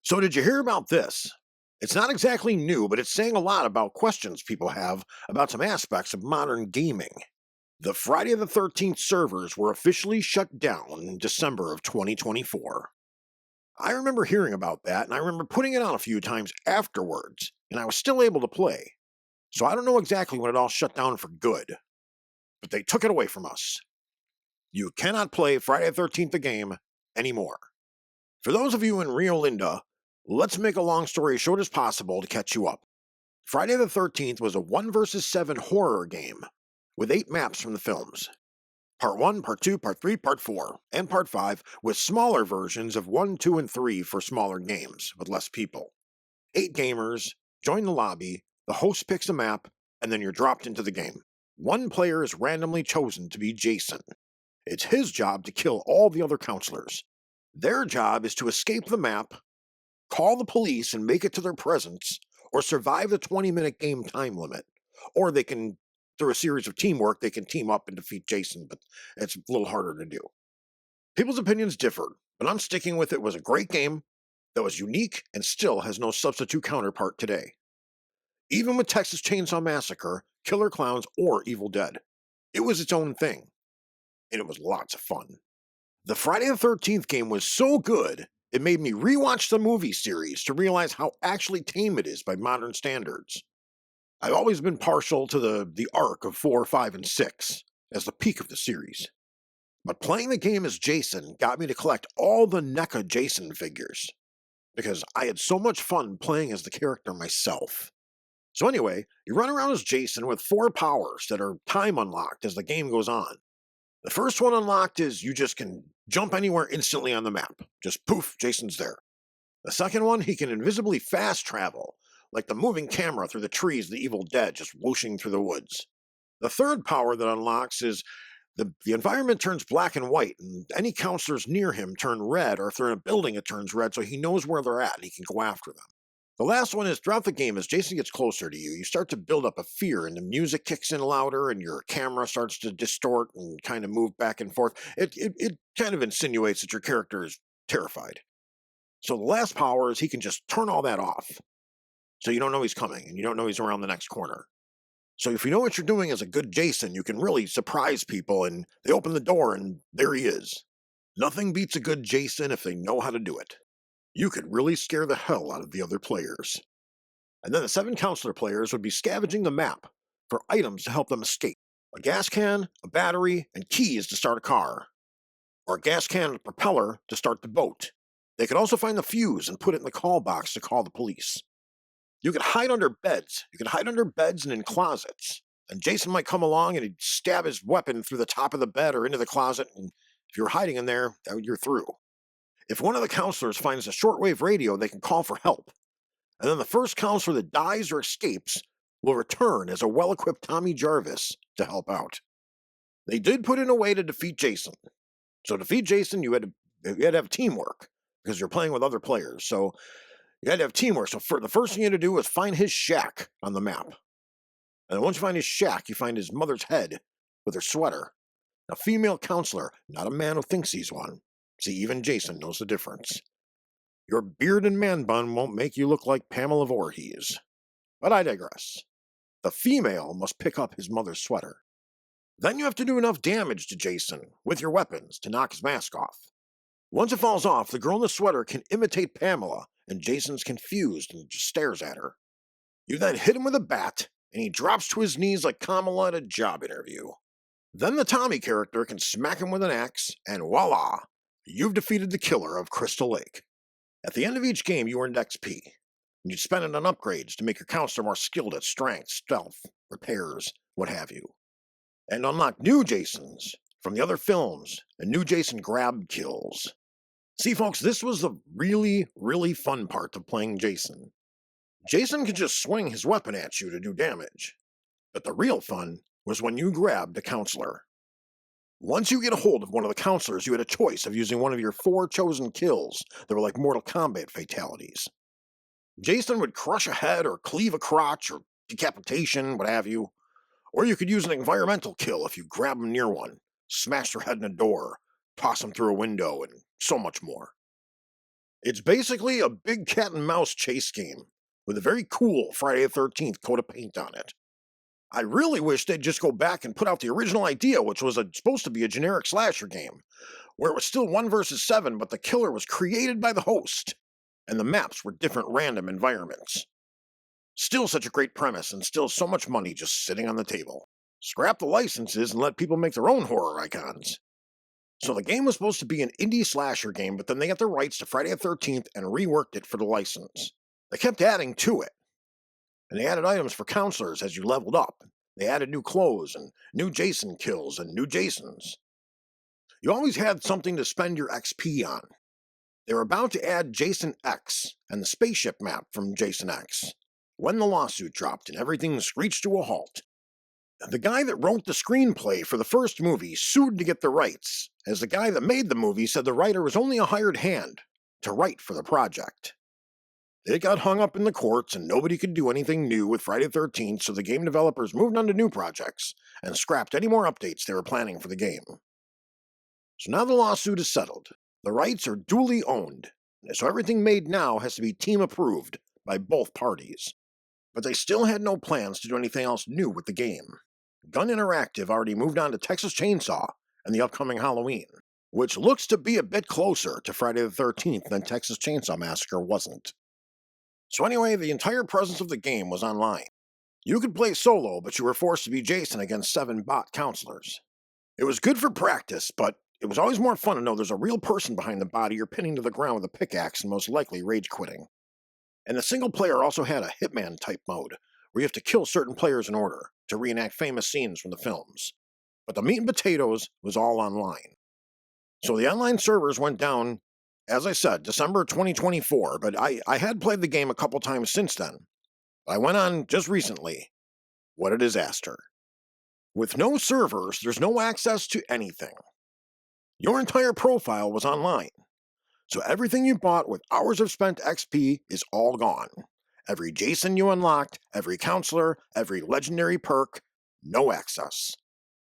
So, did you hear about this? It's not exactly new, but it's saying a lot about questions people have about some aspects of modern gaming. The Friday the 13th servers were officially shut down in December of 2024. I remember hearing about that, and I remember putting it on a few times afterwards, and I was still able to play. So, I don't know exactly when it all shut down for good, but they took it away from us. You cannot play Friday the 13th the game anymore. For those of you in Rio Linda, let's make a long story short as possible to catch you up. Friday the 13th was a 1 versus 7 horror game with 8 maps from the films. Part 1, Part 2, Part 3, Part 4, and Part 5 with smaller versions of 1, 2, and 3 for smaller games with less people. 8 gamers join the lobby, the host picks a map, and then you're dropped into the game. One player is randomly chosen to be Jason. It's his job to kill all the other counselors. Their job is to escape the map, call the police and make it to their presence, or survive the 20-minute game time limit. Or they can, through a series of teamwork, they can team up and defeat Jason, but it's a little harder to do. People's opinions differed, but I'm sticking with it was a great game that was unique and still has no substitute counterpart today. Even with Texas Chainsaw Massacre, Killer Clowns, or Evil Dead, it was its own thing, and it was lots of fun. The Friday the 13th game was so good, it made me rewatch the movie series to realize how actually tame it is by modern standards. I've always been partial to the arc of 4, 5, and 6 as the peak of the series. But playing the game as Jason got me to collect all the NECA Jason figures, because I had so much fun playing as the character myself. So anyway, you run around as Jason with 4 powers that are time unlocked as the game goes on. The first one unlocked is you just can jump anywhere instantly on the map. Just poof, Jason's there. The second one, he can invisibly fast travel, like the moving camera through the trees of the Evil Dead just whooshing through the woods. The third power that unlocks is the environment turns black and white, and any counselors near him turn red, or if they're in a building, it turns red, so he knows where they're at and he can go after them. The last one is throughout the game, as Jason gets closer to you, you start to build up a fear, and the music kicks in louder, and your camera starts to distort and kind of move back and forth. It kind of insinuates that your character is terrified. So the last power is he can just turn all that off. So you don't know he's coming, and you don't know he's around the next corner. So if you know what you're doing as a good Jason, you can really surprise people, and they open the door, and there he is. Nothing beats a good Jason if they know how to do it. You could really scare the hell out of the other players. And then the 7 counselor players would be scavenging the map for items to help them escape. A gas can, a battery, and keys to start a car. Or a gas can and a propeller to start the boat. They could also find the fuse and put it in the call box to call the police. You could hide under beds. You could hide under beds and in closets. And Jason might come along and he'd stab his weapon through the top of the bed or into the closet, and if you're hiding in there, you're through. If one of the counselors finds a shortwave radio, they can call for help. And then the first counselor that dies or escapes will return as a well-equipped Tommy Jarvis to help out. They did put in a way to defeat Jason. So to defeat Jason, you had to have teamwork, because you're playing with other players. So you had to have teamwork. So the first thing you had to do was find his shack on the map. And then once you find his shack, you find his mother's head with her sweater. A female counselor, not a man who thinks he's one. See, even Jason knows the difference. Your beard and man bun won't make you look like Pamela Voorhees. But I digress. The female must pick up his mother's sweater. Then you have to do enough damage to Jason with your weapons to knock his mask off. Once it falls off, the girl in the sweater can imitate Pamela, and Jason's confused and just stares at her. You then hit him with a bat, and he drops to his knees like Kamala at a job interview. Then the Tommy character can smack him with an axe, and voila! You've defeated the killer of Crystal Lake. At the end of each game, you earned XP, and you'd spend it on upgrades to make your counselor more skilled at strength, stealth, repairs, what have you. And unlock new Jasons from the other films, and new Jason grab kills. See, folks, this was the really, really fun part of playing Jason. Jason could just swing his weapon at you to do damage, but the real fun was when you grabbed a counselor. Once you get a hold of one of the counselors, you had a choice of using one of your 4 chosen kills that were like Mortal Kombat fatalities. Jason would crush a head or cleave a crotch or decapitation, what have you. Or you could use an environmental kill if you grab them near one, smash their head in a door, toss them through a window, and so much more. It's basically a big cat and mouse chase game with a very cool Friday the 13th coat of paint on it. I really wish they'd just go back and put out the original idea, which was supposed to be a generic slasher game, where it was still 1 versus 7, but the killer was created by the host, and the maps were different random environments. Still such a great premise, and still so much money just sitting on the table. Scrap the licenses and let people make their own horror icons. So the game was supposed to be an indie slasher game, but then they got the rights to Friday the 13th and reworked it for the license. They kept adding to it, and they added items for counselors as you leveled up. They added new clothes and new Jason kills and new Jasons. You always had something to spend your XP on. They were about to add Jason X and the spaceship map from Jason X when the lawsuit dropped and everything screeched to a halt. The guy that wrote the screenplay for the first movie sued to get the rights, as the guy that made the movie said the writer was only a hired hand to write for the project. It got hung up in the courts and nobody could do anything new with Friday the 13th, so the game developers moved on to new projects and scrapped any more updates they were planning for the game. So now the lawsuit is settled. The rights are duly owned, so everything made now has to be team approved by both parties. But they still had no plans to do anything else new with the game. Gun Interactive already moved on to Texas Chainsaw and the upcoming Halloween, which looks to be a bit closer to Friday the 13th than Texas Chainsaw Massacre wasn't. So anyway, the entire presence of the game was online. You could play solo, but you were forced to be Jason against 7 bot counselors. It was good for practice, but it was always more fun to know there's a real person behind the body you're pinning to the ground with a pickaxe and most likely rage quitting. And the single player also had a Hitman type mode, where you have to kill certain players in order to reenact famous scenes from the films. But the meat and potatoes was all online. So the online servers went down, as I said, December 2024, but I had played the game a couple times since then. I went on just recently. What a disaster. With no servers, there's no access to anything. Your entire profile was online. So everything you bought with hours of spent XP is all gone. Every Jason you unlocked, every counselor, every legendary perk, no access.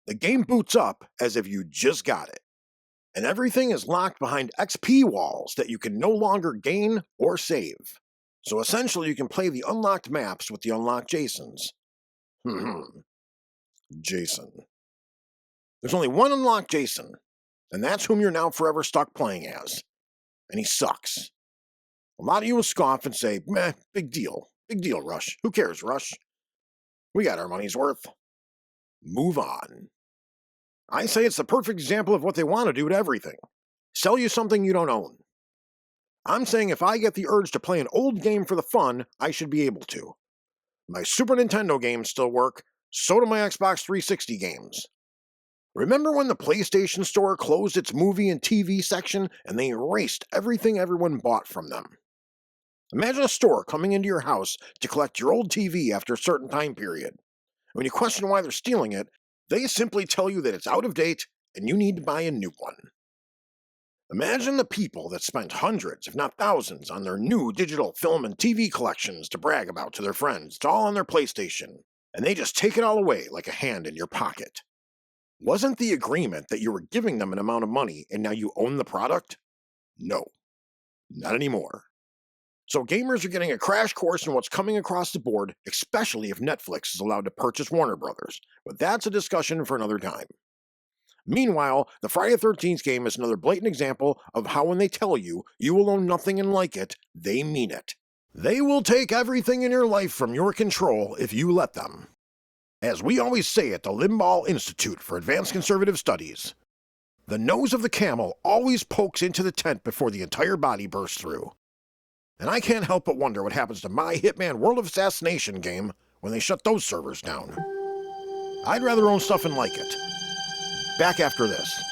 The game boots up as if you just got it. And everything is locked behind XP walls that you can no longer gain or save. So essentially you can play the unlocked maps with the unlocked Jasons. Jason. There's only one unlocked Jason, and that's whom you're now forever stuck playing as. And he sucks. A lot of you will scoff and say, meh, big deal, Rush. Who cares, Rush? We got our money's worth. Move on. I say it's the perfect example of what they want to do to everything. Sell you something you don't own. I'm saying if I get the urge to play an old game for the fun, I should be able to. My Super Nintendo games still work, so do my Xbox 360 games. Remember when the PlayStation Store closed its movie and TV section and they erased everything everyone bought from them? Imagine a store coming into your house to collect your old TV after a certain time period. When you question why they're stealing it, they simply tell you that it's out of date and you need to buy a new one. Imagine the people that spent hundreds, if not thousands, on their new digital film and TV collections to brag about to their friends. It's all on their PlayStation, and they just take it all away like a hand in your pocket. Wasn't the agreement that you were giving them an amount of money and now you own the product? No, not anymore. So gamers are getting a crash course in what's coming across the board, especially if Netflix is allowed to purchase Warner Brothers. But that's a discussion for another time. Meanwhile, the Friday the 13th game is another blatant example of how when they tell you you will own nothing and like it, they mean it. They will take everything in your life from your control if you let them. As we always say at the Limball Institute for Advanced Conservative Studies, the nose of the camel always pokes into the tent before the entire body bursts through. And I can't help but wonder what happens to my Hitman World of Assassination game when they shut those servers down. I'd rather own stuff and like it. Back after this.